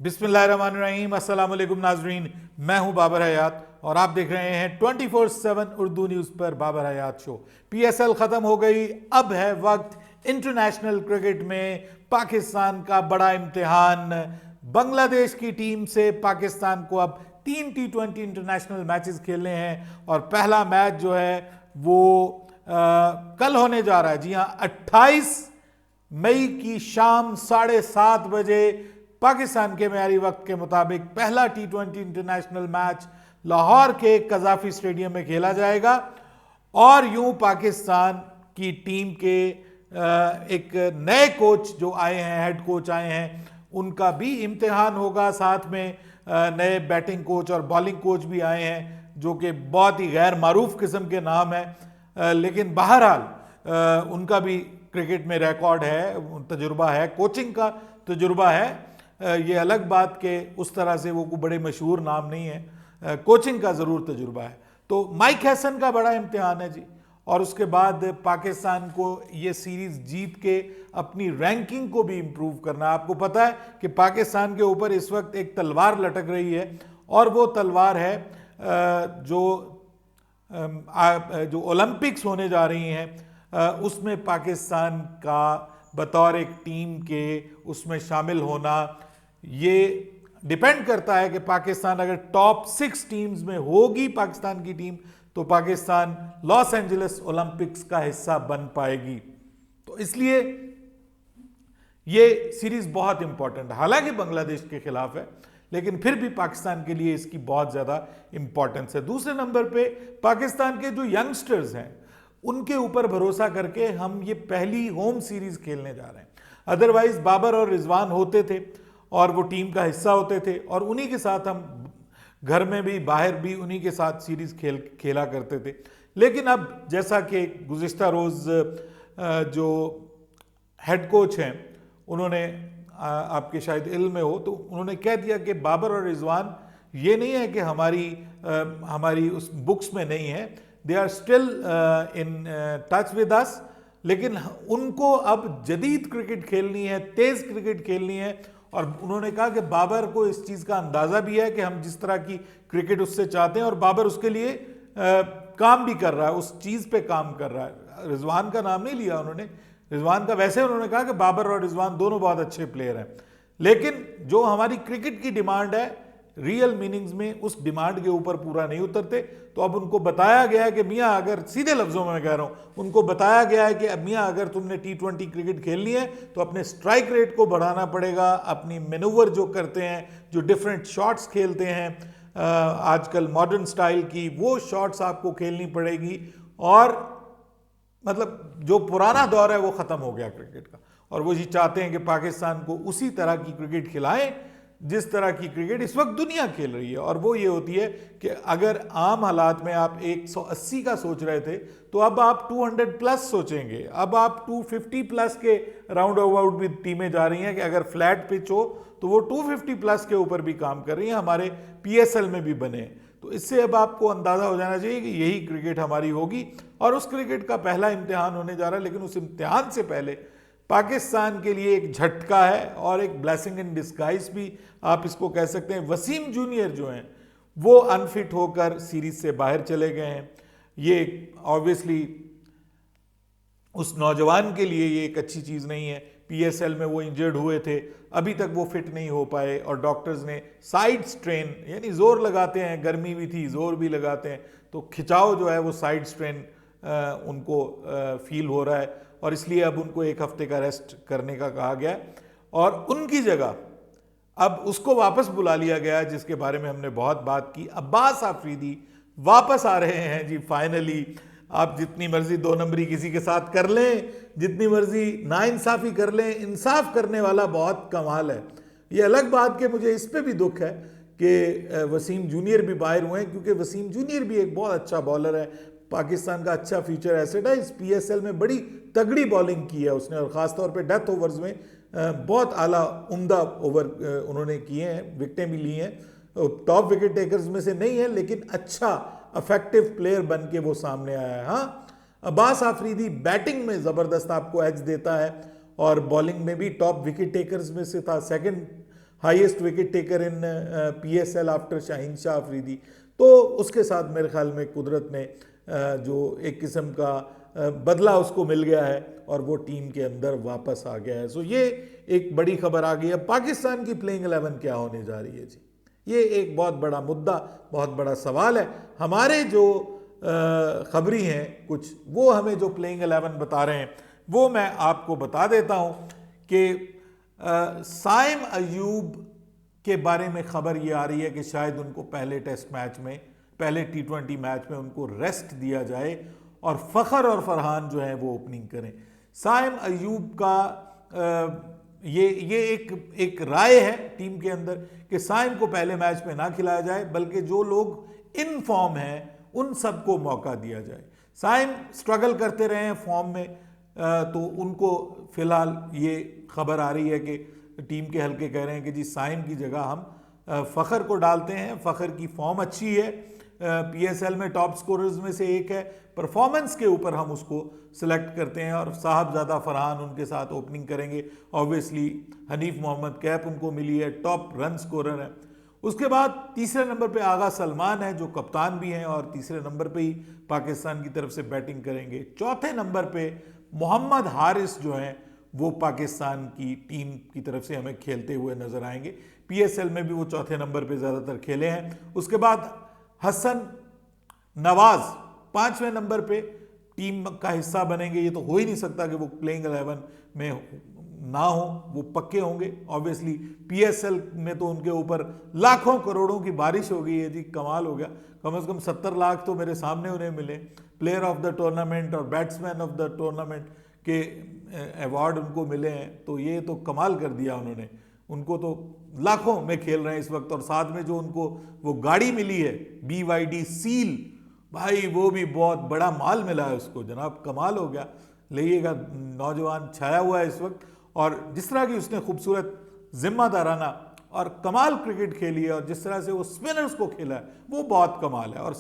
बिस्मिल्लाहिर्रहमानिर्रहीम, अस्सलाम वालेकुम नाजरीन। मैं हूं बाबर हयात और आप देख रहे हैं 24/7 उर्दू न्यूज़ पर बाबर हयात शो। पीएसएल ख़त्म हो गई, अब है वक्त इंटरनेशनल क्रिकेट में पाकिस्तान का बड़ा इम्तिहान। बांग्लादेश की टीम से पाकिस्तान को अब 3 T20 इंटरनेशनल मैचेस खेलने हैं और पहला मैच जो है वो कल होने जा रहा है। जी हाँ, 28 मई की शाम 7:30 बजे पाकिस्तान के मेयारी वक्त के मुताबिक पहला T20 इंटरनेशनल मैच लाहौर के कजाफी स्टेडियम में खेला जाएगा। और यूं पाकिस्तान की टीम के एक नए कोच जो आए हैं, हेड कोच आए हैं, उनका भी इम्तिहान होगा। साथ में नए बैटिंग कोच और बॉलिंग कोच भी आए हैं जो कि बहुत ही गैर मारूफ किस्म के नाम है, लेकिन बहरहाल उनका भी क्रिकेट में रिकॉर्ड है, तजुर्बा है, कोचिंग का तजुर्बा है। ये अलग बात के उस तरह से वो बड़े मशहूर नाम नहीं है, कोचिंग का ज़रूर तजुर्बा है। तो माइक हैसन का बड़ा इम्तिहान है जी। और उसके बाद पाकिस्तान को ये सीरीज़ जीत के अपनी रैंकिंग को भी इम्प्रूव करना। आपको पता है कि पाकिस्तान के ऊपर इस वक्त एक तलवार लटक रही है और वो तलवार है जो ओलंपिक्स होने जा रही हैं, उसमें पाकिस्तान का बतौर एक टीम के उसमें शामिल होना। ये डिपेंड करता है कि पाकिस्तान अगर टॉप 6 टीम्स में होगी पाकिस्तान की टीम, तो पाकिस्तान लॉस एंजलिस ओलंपिक्स का हिस्सा बन पाएगी। तो इसलिए ये सीरीज बहुत इंपॉर्टेंट है। हालांकि बांग्लादेश के खिलाफ है, लेकिन फिर भी पाकिस्तान के लिए इसकी बहुत ज़्यादा इंपॉर्टेंस है। दूसरे नंबर पे पाकिस्तान के जो यंगस्टर्स हैं उनके ऊपर भरोसा करके हम ये पहली होम सीरीज खेलने जा रहे हैं। अदरवाइज बाबर और रिजवान होते थे और वो टीम का हिस्सा होते थे और उन्हीं के साथ हम घर में भी बाहर भी उन्हीं के साथ सीरीज खेला करते थे। लेकिन अब जैसा कि गुज़िश्ता रोज़ जो हेड कोच हैं उन्होंने, आपके शायद इल्म में हो, तो उन्होंने कह दिया कि बाबर और रिजवान ये नहीं है कि हमारी उस बुक्स में नहीं है, they are still in touch with us, लेकिन उनको अब जदीद क्रिकेट खेलनी है, तेज़ क्रिकेट खेलनी है। और उन्होंने कहा कि बाबर को इस चीज़ का अंदाज़ा भी है कि हम जिस तरह की क्रिकेट उससे चाहते हैं और बाबर उसके लिए काम भी कर रहा है, उस चीज़ पे काम कर रहा है। रिजवान का नाम नहीं लिया उन्होंने, रिजवान का वैसे उन्होंने कहा कि बाबर और रिजवान दोनों बहुत अच्छे प्लेयर हैं, लेकिन जो हमारी क्रिकेट की डिमांड है रियल मीनिंग्स में उस डिमांड के ऊपर पूरा नहीं उतरते। तो अब उनको बताया गया है कि मियाँ, अगर सीधे लफ्ज़ों में मैं कह रहा हूँ, उनको बताया गया है कि अब मियाँ अगर तुमने T20 क्रिकेट खेलनी है तो अपने स्ट्राइक रेट को बढ़ाना पड़ेगा, अपनी मैनूवर जो करते हैं, जो डिफरेंट शॉट्स खेलते हैं आजकल मॉडर्न स्टाइल की, वो शॉट्स आपको खेलनी पड़ेगी। और मतलब जो पुराना दौर है वो ख़त्म हो गया क्रिकेट का, और वो ये चाहते हैं कि पाकिस्तान को उसी तरह की क्रिकेट खिलाएं जिस तरह की क्रिकेट इस वक्त दुनिया खेल रही है। और वो ये होती है कि अगर आम हालात में आप 180 का सोच रहे थे तो अब आप 200 प्लस सोचेंगे, अब आप 250 प्लस के राउंड अबाउट भी टीमें जा रही हैं कि अगर फ्लैट पिच हो तो वो 250 प्लस के ऊपर भी काम कर रही हैं, हमारे PSL में भी बने। तो इससे अब आपको अंदाज़ा हो जाना चाहिए कि यही क्रिकेट हमारी होगी और उस क्रिकेट का पहला इम्तिहान होने जा रहा है। लेकिन उस इम्तिहान से पहले पाकिस्तान के लिए एक झटका है और एक ब्लेसिंग इन डिस्गाइज भी आप इसको कह सकते हैं। वसीम जूनियर जो हैं वो अनफिट होकर सीरीज से बाहर चले गए हैं। ये ऑब्वियसली उस नौजवान के लिए ये एक अच्छी चीज़ नहीं है। PSL में वो इंजर्ड हुए थे, अभी तक वो फिट नहीं हो पाए और डॉक्टर्स ने साइड स्ट्रेन, यानी जोर लगाते हैं, गर्मी भी थी जोर भी लगाते हैं, तो खिंचाव जो है वो साइड स्ट्रेन उनको फील हो रहा है और इसलिए अब उनको 1 हफ्ते का रेस्ट करने का कहा गया और उनकी जगह अब उसको वापस बुला लिया गया जिसके बारे में हमने बहुत बात की। अब्बास आफरीदी वापस आ रहे हैं जी फाइनली। आप जितनी मर्जी 2 नंबरी किसी के साथ कर लें, जितनी मर्जी नाइंसाफ़ी कर लें, इंसाफ करने वाला बहुत कमाल है। ये अलग बात कि मुझे इस पे भी दुख है कि वसीम जूनियर भी बाहर हुए हैं, क्योंकि वसीम जूनियर भी एक बहुत अच्छा बॉलर है, पाकिस्तान का अच्छा फ्यूचर एसेट है। इस PSL में बड़ी तगड़ी बॉलिंग की है उसने और ख़ासतौर पे डेथ ओवर्स में बहुत आला उम्दा ओवर उन्होंने किए हैं, विकेटें भी ली हैं। टॉप विकेट टेकर्स में से नहीं है, लेकिन अच्छा अफेक्टिव प्लेयर बन के वो सामने आया है। हाँ, अब्बास आफरीदी बैटिंग में ज़बरदस्त आपको एज देता है और बॉलिंग में भी टॉप विकेट टेकर्स में से था, सेकंड हाईएस्ट विकेट टेकर इन PSL आफ्टर शाहीन शाह अफरीदी। तो उसके साथ मेरे ख्याल में कुदरत ने जो एक किस्म का बदला उसको मिल गया है और वो टीम के अंदर वापस आ गया है। सो ये एक बड़ी खबर आ गई है। पाकिस्तान की प्लेइंग 11 क्या होने जा रही है जी, ये एक बहुत बड़ा मुद्दा, बहुत बड़ा सवाल है। हमारे जो खबरी हैं कुछ, वो हमें जो प्लेइंग 11 बता रहे हैं वो मैं आपको बता देता हूं कि साइम अयूब के बारे में खबर ये आ रही है कि शायद उनको पहले टेस्ट मैच में, पहले T20 मैच में उनको रेस्ट दिया जाए और फ़खर और फरहान जो है वो ओपनिंग करें। साइम अयूब का ये एक राय है टीम के अंदर कि साइम को पहले मैच में ना खिलाया जाए, बल्कि जो लोग इन फॉर्म हैं उन सबको मौका दिया जाए। साइम स्ट्रगल करते रहे हैं फॉर्म में, तो उनको फिलहाल ये खबर आ रही है कि टीम के हल्के कह रहे हैं कि जी साइम की जगह हम फ़खर को डालते हैं। फ़खर की फॉर्म अच्छी है, PSL में टॉप स्कोरर्स में से एक है, परफॉर्मेंस के ऊपर हम उसको सिलेक्ट करते हैं और साहबजादा फरहान उनके साथ ओपनिंग करेंगे। ऑब्वियसली हनीफ मोहम्मद कैप उनको मिली है, टॉप रन स्कोरर है। उसके बाद तीसरे नंबर पे आगा सलमान है जो कप्तान भी हैं और तीसरे नंबर पे ही पाकिस्तान की तरफ से बैटिंग करेंगे। चौथे नंबर पे मोहम्मद हारिस जो हैं वो पाकिस्तान की टीम की तरफ से हमें खेलते हुए नजर आएंगे। PSL में भी वो चौथे नंबर पे ज़्यादातर खेले हैं। उसके बाद हसन नवाज पांचवें नंबर पे टीम का हिस्सा बनेंगे। ये तो हो ही नहीं सकता कि वो प्लेइंग 11 में ना हो, वो पक्के होंगे। ऑब्वियसली PSL में तो उनके ऊपर लाखों करोड़ों की बारिश हो गई है जी, कमाल हो गया। कम से कम 70 लाख तो मेरे सामने उन्हें मिले। प्लेयर ऑफ द टूर्नामेंट और बैट्समैन ऑफ द टूर्नामेंट के अवार्ड उनको मिले हैं, तो ये तो कमाल कर दिया उन्होंने। उनको तो लाखों में खेल रहे हैं इस वक्त। और साथ में जो उनको वो गाड़ी मिली है BYD सील, भाई वो भी बहुत बड़ा माल मिला है उसको जनाब, कमाल हो गया। लेइएगा, नौजवान छाया हुआ है इस वक्त। और जिस तरह की उसने खूबसूरत जिम्मेदाराना और कमाल क्रिकेट खेली है और जिस तरह से वो स्पिनर्स को खेला है वो बहुत कमाल है। और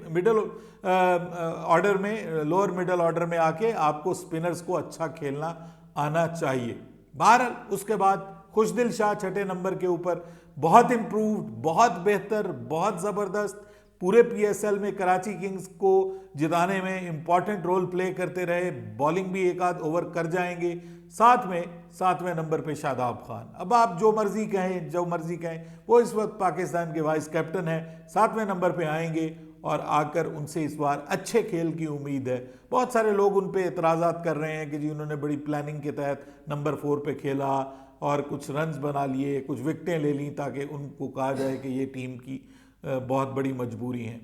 मिडल ऑर्डर में, लोअर मिडल ऑर्डर में आके आपको स्पिनर्स को अच्छा खेलना आना चाहिए। बहरहाल उसके बाद खुशदिल शाह छठे नंबर के ऊपर, बहुत इम्प्रूव्ड, बहुत बेहतर, बहुत ज़बरदस्त। पूरे PSL में कराची किंग्स को जिताने में इंपॉर्टेंट रोल प्ले करते रहे। बॉलिंग भी एक आध ओवर कर जाएंगे। साथ में 7वें नंबर पे शादाब खान। अब आप जो मर्जी कहें, वो इस वक्त पाकिस्तान के वाइस कैप्टन हैं। 7वें नंबर पे आएंगे और आकर उनसे इस बार अच्छे खेल की उम्मीद है। बहुत सारे लोग उन पे एतराज़ात कर रहे हैं कि जी उन्होंने बड़ी प्लानिंग के तहत नंबर 4 पे खेला और कुछ रन्स बना लिए, कुछ विकटें ले ली ताकि उनको कहा जाए कि ये टीम की बहुत बड़ी मजबूरी है।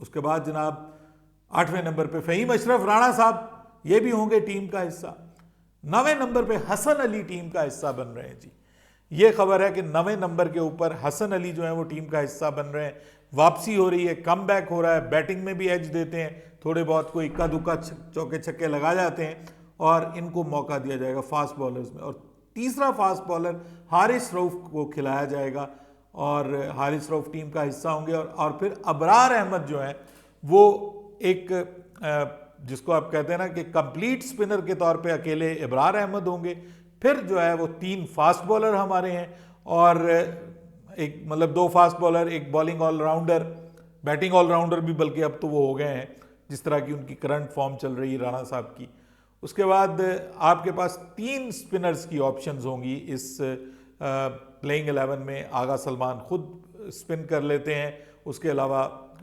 उसके बाद जनाब 8वें नंबर पे फ़हीम अशरफ राणा साहब, ये भी होंगे टीम का हिस्सा। 9वें नंबर पे हसन अली टीम का हिस्सा बन रहे हैं जी। ये खबर है कि 9वें नंबर के ऊपर हसन अली जो है वो टीम का हिस्सा बन रहे हैं। वापसी हो रही है, कम बैक हो रहा है, बैटिंग में भी एज देते हैं, थोड़े बहुत कोई इक्का दुक्का चौके छक्के लगा जाते हैं और इनको मौका दिया जाएगा फास्ट बॉलर्स में। और तीसरा फास्ट बॉलर हारिस रऊफ को खिलाया जाएगा और हारिस रऊफ टीम का हिस्सा होंगे। और फिर अबरार अहमद जो है वो एक जिसको आप कहते हैं ना कि कंप्लीट स्पिनर के तौर पे अकेले अबरार अहमद होंगे। फिर जो है वो 3 फास्ट बॉलर हमारे हैं और एक मतलब 2 फास्ट बॉलर, एक बॉलिंग ऑलराउंडर, बैटिंग ऑलराउंडर भी बल्कि अब तो वो हो गए हैं जिस तरह की उनकी करंट फॉर्म चल रही है राणा साहब की। उसके बाद आपके पास 3 स्पिनर्स की ऑप्शंस होंगी इस प्लेइंग 11 में। आगा सलमान खुद स्पिन कर लेते हैं, उसके अलावा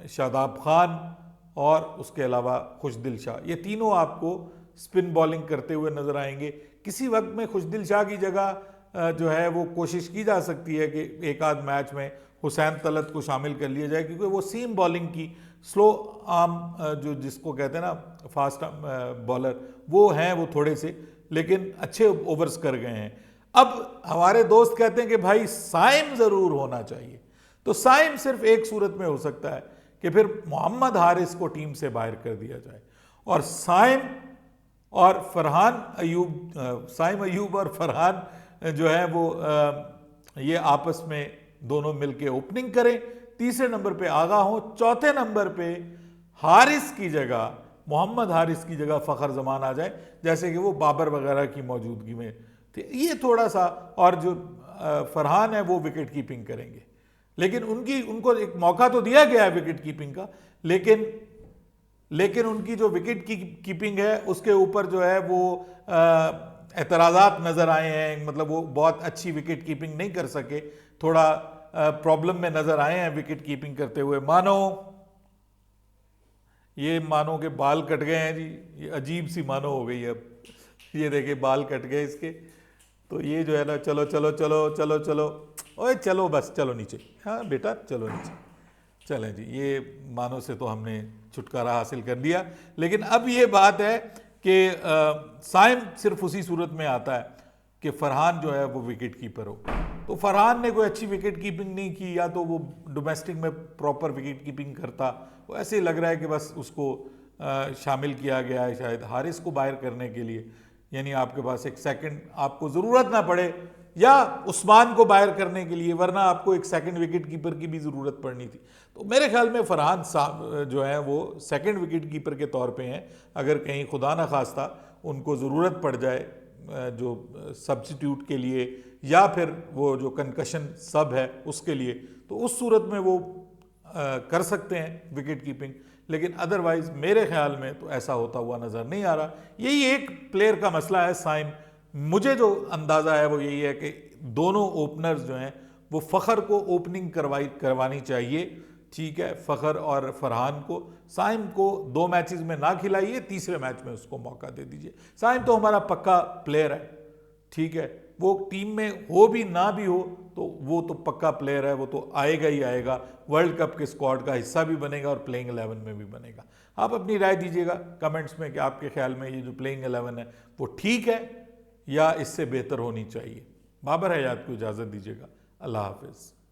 शादाब खान और उसके अलावा खुशदिल शाह, ये तीनों आपको स्पिन बॉलिंग करते हुए नजर आएंगे। किसी वक्त में खुशदिल शाह की जगह जो है वो कोशिश की जा सकती है कि एक आध मैच में हुसैन तलत को शामिल कर लिया जाए, क्योंकि वो सीम बॉलिंग की स्लो आर्म जो जिसको कहते हैं ना फास्ट बॉलर वो हैं, वो थोड़े से लेकिन अच्छे ओवर्स कर गए हैं। अब हमारे दोस्त कहते हैं कि भाई साइम ज़रूर होना चाहिए, तो साइम सिर्फ एक सूरत में हो सकता है कि फिर मोहम्मद हारिस को टीम से बाहर कर दिया जाए और साइम और फरहान जो है वो ये आपस में दोनों मिलके ओपनिंग करें। तीसरे नंबर पे आगा हो, चौथे नंबर पे हारिस की जगह, मोहम्मद हारिस की जगह फ़खर जमान आ जाए, जैसे कि वो बाबर वगैरह की मौजूदगी में थे। ये थोड़ा सा, और जो फरहान है वो विकेट कीपिंग करेंगे, लेकिन उनको एक मौका तो दिया गया है विकेट कीपिंग का, लेकिन उनकी जो विकेट कीपिंग है उसके ऊपर जो है वो एतराज़ात नज़र आए हैं। मतलब वो बहुत अच्छी विकेट कीपिंग नहीं कर सके, थोड़ा प्रॉब्लम में नज़र आए हैं विकेट कीपिंग करते हुए। मानो के बाल कट गए हैं जी, ये अजीब सी मानो हो गई है अब, ये देखिए बाल कट गए इसके। तो ये जो है ना, चलो चलो चलो चलो चलो, ओए चलो बस चलो नीचे, हाँ बेटा चलो नीचे, चलें जी। ये मानो से तो हमने छुटकारा हासिल कर दिया। लेकिन अब ये बात है कि साइम सिर्फ उसी सूरत में आता है कि फरहान जो है वो विकेट कीपर हो। तो फरहान ने कोई अच्छी विकेट कीपिंग नहीं की, या तो वो डोमेस्टिक में प्रॉपर विकेट कीपिंग करता, वो ऐसे ही लग रहा है कि बस उसको शामिल किया गया है शायद हारिस को बाहर करने के लिए, यानी आपके पास एक सेकंड आपको ज़रूरत ना पड़े, या उस्मान को बाहर करने के लिए, वरना आपको एक सेकंड विकेट कीपर की भी ज़रूरत पड़नी थी। तो मेरे ख्याल में फरहान जो है वो सेकंड विकेट कीपर के तौर पे हैं। अगर कहीं खुदा न खास्ता उनको ज़रूरत पड़ जाए जो सब्स्टिट्यूट के लिए, या फिर वो जो कंकशन सब है उसके लिए, तो उस सूरत में वो कर सकते हैं विकेट कीपिंग। लेकिन अदरवाइज मेरे ख्याल में तो ऐसा होता हुआ नज़र नहीं आ रहा। यही एक प्लेयर का मसला है साइम। मुझे जो अंदाज़ा है वो यही है कि दोनों ओपनर्स जो हैं वो फ़खर को ओपनिंग करवानी चाहिए, ठीक है, फ़खर और फरहान को। साइम को 2 मैचेस में ना खिलाइए, तीसरे मैच में उसको मौका दे दीजिए। साइम तो हमारा पक्का प्लेयर है, ठीक है, वो टीम में हो भी ना भी हो तो वो तो पक्का प्लेयर है, वो तो आएगा ही आएगा, वर्ल्ड कप के स्क्वाड का हिस्सा भी बनेगा और प्लेइंग 11 में भी बनेगा। आप अपनी राय दीजिएगा कमेंट्स में कि आपके ख्याल में ये जो प्लेइंग 11 है वो ठीक है या इससे बेहतर होनी चाहिए। बाबर हयात को इजाज़त दीजिएगा। अल्लाह हाफिज़।